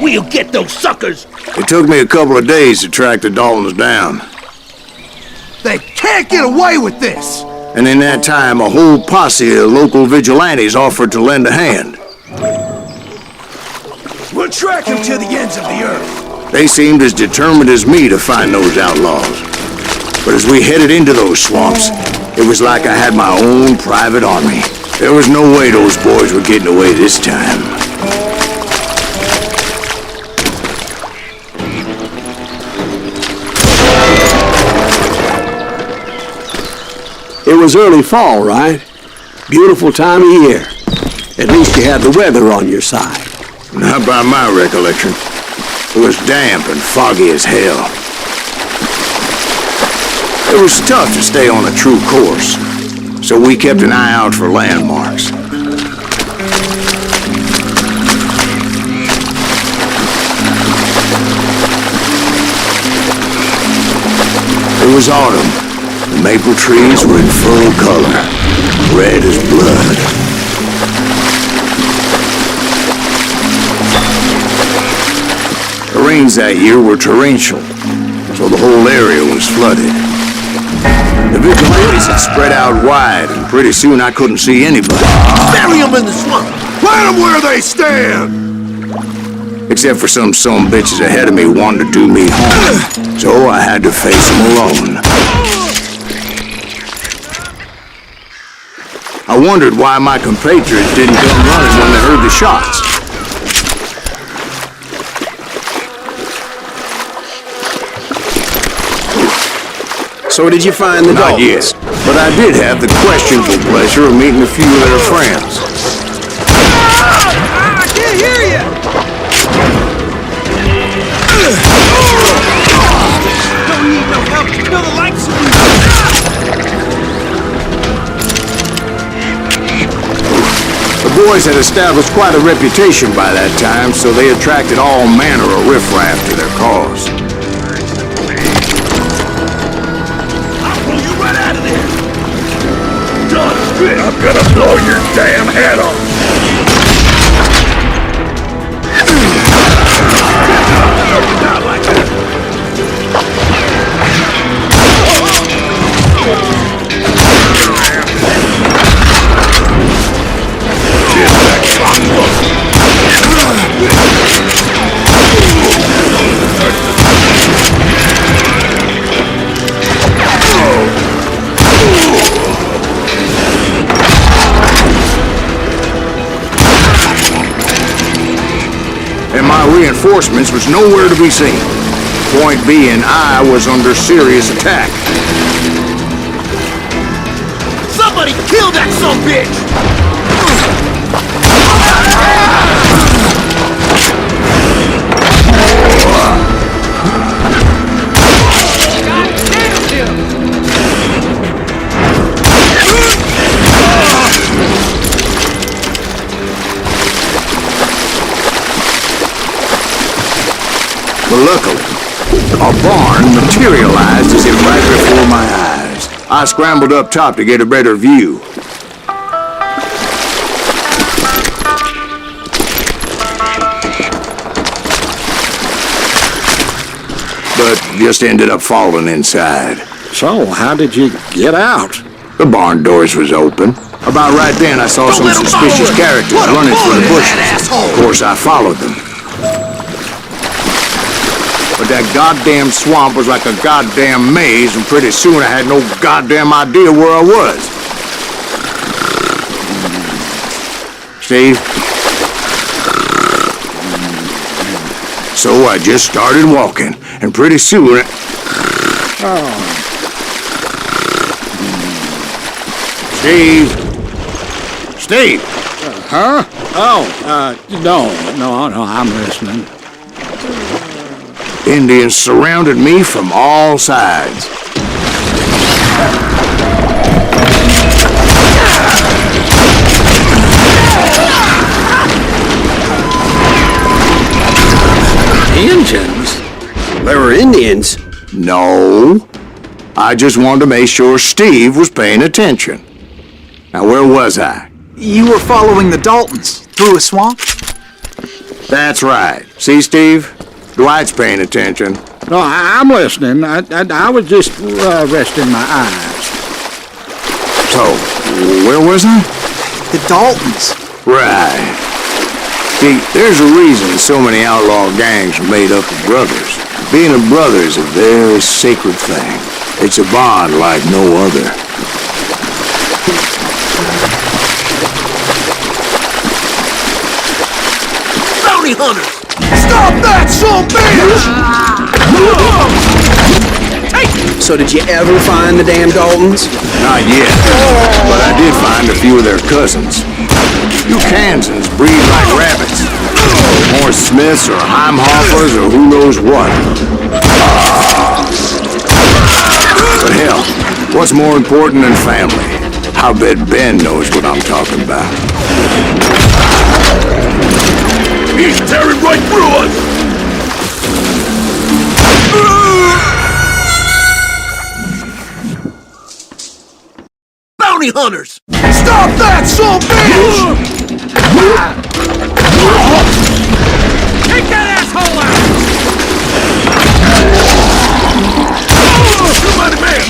We'll get those suckers! It took me a couple of days to track the Daltons down. They can't get away with this! And in that time, a whole posse of local vigilantes offered to lend a hand. We'll track them to the ends of the earth. They seemed as determined as me to find those outlaws. But as we headed into those swamps, it was like I had my own private army. There was no way those boys were getting away this time. It was early fall, right? Beautiful time of year. At least you had the weather on your side. Not by my recollection. It was damp and foggy as hell. It was tough to stay on a true course, so we kept an eye out for landmarks. It was autumn. The maple trees were in full color, red as blood. The rains that year were torrential, so the whole area was flooded. The vigilantes had spread out wide, and pretty soon I couldn't see anybody. Bury them in the swamp! Plant them where they stand! Except for some bitches ahead of me wanting to do me harm, so I had to face them alone. I wondered why my compatriots didn't come running when they heard the shots. So did you find the Not Daltons? yet, but I did have the questionable pleasure of meeting a few of their friends. I can't hear you! Don't need no help to build a light saloon! The boys had established quite a reputation by that time, so they attracted all manner of riffraff to their cause. I'm gonna blow your damn head off! Not like that! Get back, And my reinforcements was nowhere to be seen. Point being, I was under serious attack. Somebody kill that sumbitch! But luckily, a barn materialized as if right before my eyes. I scrambled up top to get a better view. But just ended up falling inside. So, how did you get out? The barn doors was open. About right then, I saw some suspicious characters running through the bushes. Of course, I followed them. But that goddamn swamp was like a goddamn maze, and pretty soon I had no goddamn idea where I was. Steve? So I just started walking, and pretty soon... Steve? Steve! Huh? Oh, no, I'm listening. Indians surrounded me from all sides. Indians? They were Indians? No. I just wanted to make sure Steve was paying attention. Now, where was I? You were following the Daltons through a swamp? That's right. See, Steve? Dwight's paying attention. No, I'm listening. I was just resting my eyes. So, where was I? The Daltons. Right. See, there's a reason so many outlaw gangs are made up of brothers. Being a brother is a very sacred thing. It's a bond like no other. Bounty hunters! Stop that, son bitch! So did you ever find the damn Daltons? Not yet, but I did find a few of their cousins. You Kansans breed like rabbits. More Smiths or Heimhoffers or who knows what. But hell, what's more important than family? I bet Ben knows what I'm talking about. He's tearing right through us! Bounty hunters! Stop that, son bitch! Take that asshole out! Shoot by the man!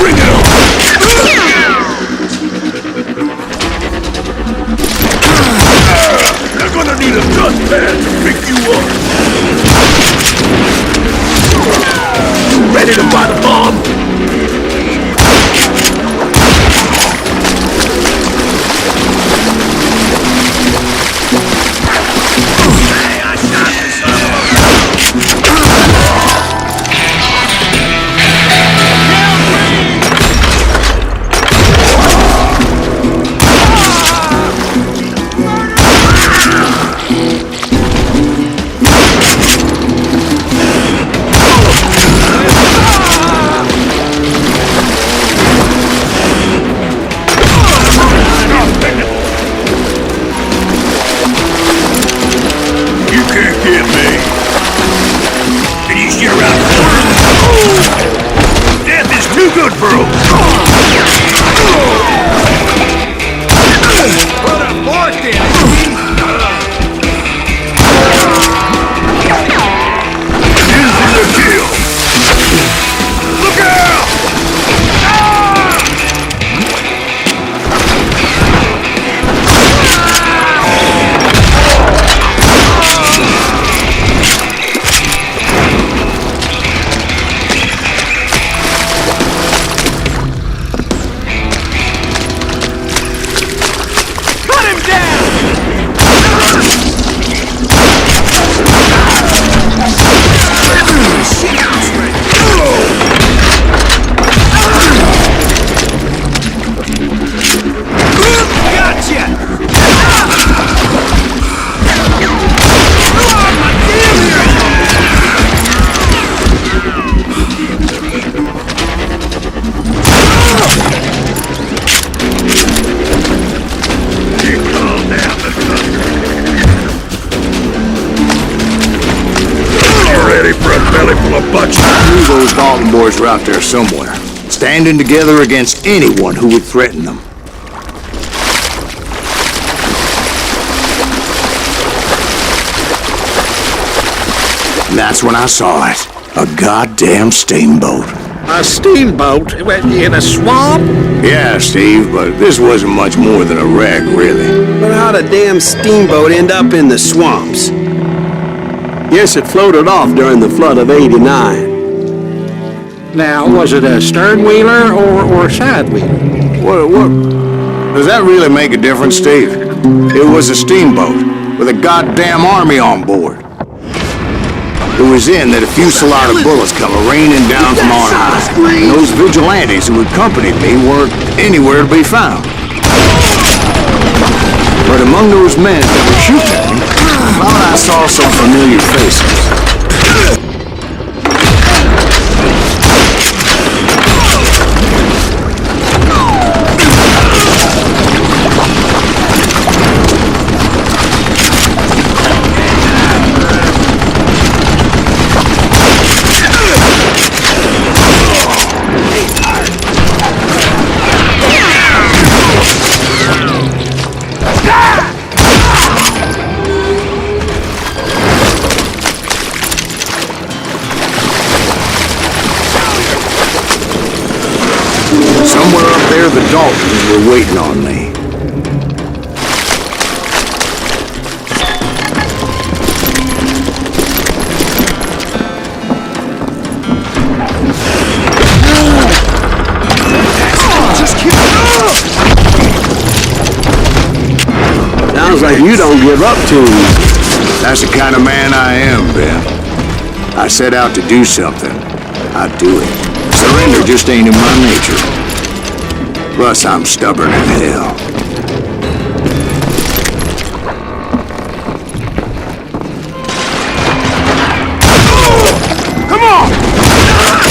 Bring it on! They're gonna need a dustpan to pick you up! Ready to buy the bomb? Butch, I knew those Dalton boys were out there somewhere, standing together against anyone who would threaten them. And that's when I saw it. A goddamn steamboat. A steamboat in a swamp? Yeah, Steve, but this wasn't much more than a wreck, really. But how'd a damn steamboat end up in the swamps? Yes, it floated off during the flood of '89. Now, was it a stern-wheeler or side-wheeler? What? Does that really make a difference, Steve? It was a steamboat with a goddamn army on board. It was then that a fusillade of bullets come raining down from on high. And those vigilantes who accompanied me weren't anywhere to be found. But among those men that were shooting at me, I thought I saw some familiar faces. Somewhere up there, the Daltons were waiting on me. Sounds like you don't give up too easy. That's the kind of man I am, Ben. I set out to do something. I do it. Surrender just ain't in my nature. Plus, I'm stubborn as hell. Come on!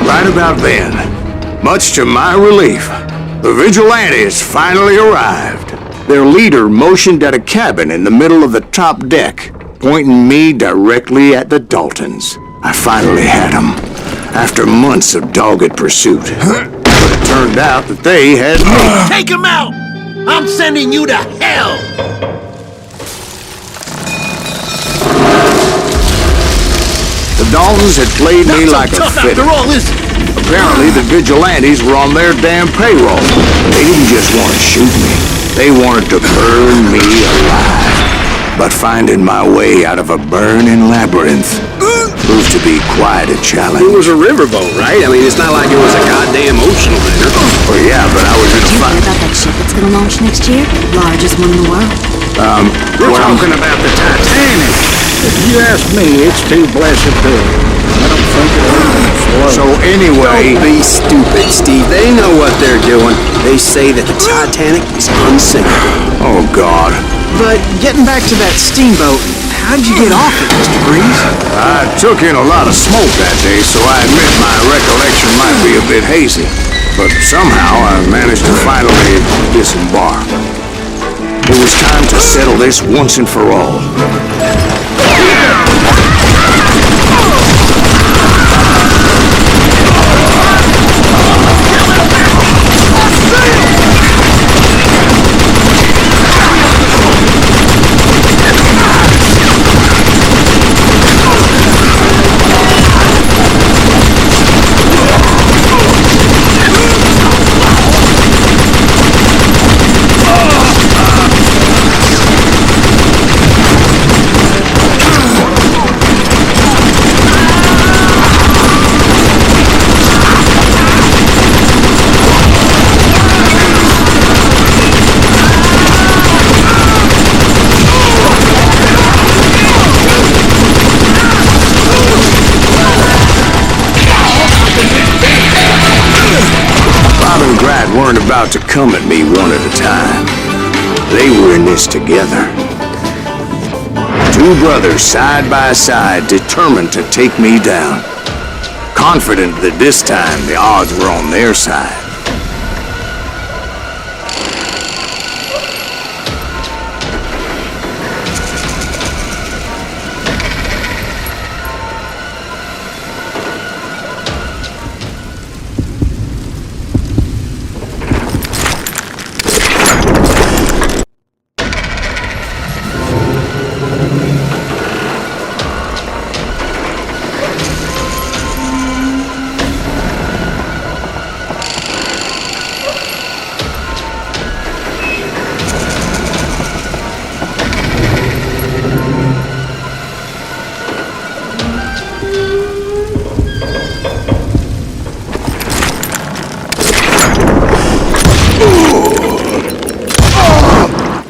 Right about then, much to my relief, the vigilantes finally arrived. Their leader motioned at a cabin in the middle of the top deck, pointing me directly at the Daltons. I finally had them, after months of dogged pursuit. But it turned out that they had me. Take him out! I'm sending you to hell! The Daltons had played me Not like so a tough fiddle. after all, is it? Apparently, the vigilantes were on their damn payroll. They didn't just want to shoot me. They wanted to burn me alive. But finding my way out of a burning labyrinth proved to be quite a challenge. It was a riverboat, right? I mean, it's not like it was a goddamn ocean liner. Well, yeah, but I was in a Did you hear fight. about that ship that's gonna launch next year? Largest one in the world. We're Well, talking about the Titanic. If you ask me, it's too blessed big. I don't think it'll float. So anyway, Don't be stupid, Steve. They know what they're doing. They say that the Titanic is unsinkable. oh God, But getting back to that steamboat, how'd you get off it, Mr. Greaves? I took in a lot of smoke that day, so I admit my recollection might be a bit hazy. But somehow I managed to finally disembark. It was time to settle this once and for all. Weren't about to come at me one at a time. They were in this together. Two brothers side by side, determined to take me down. Confident that this time the odds were on their side.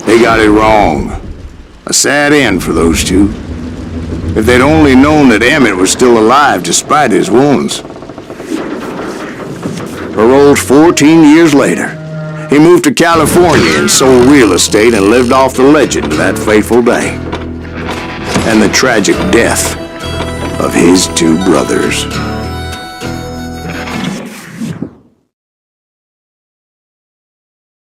They got it wrong. A sad end for those two. If they'd only known that Emmett was still alive despite his wounds. Paroled 14 years later, he moved to California and sold real estate and lived off the legend of that fateful day. And the tragic death of his two brothers.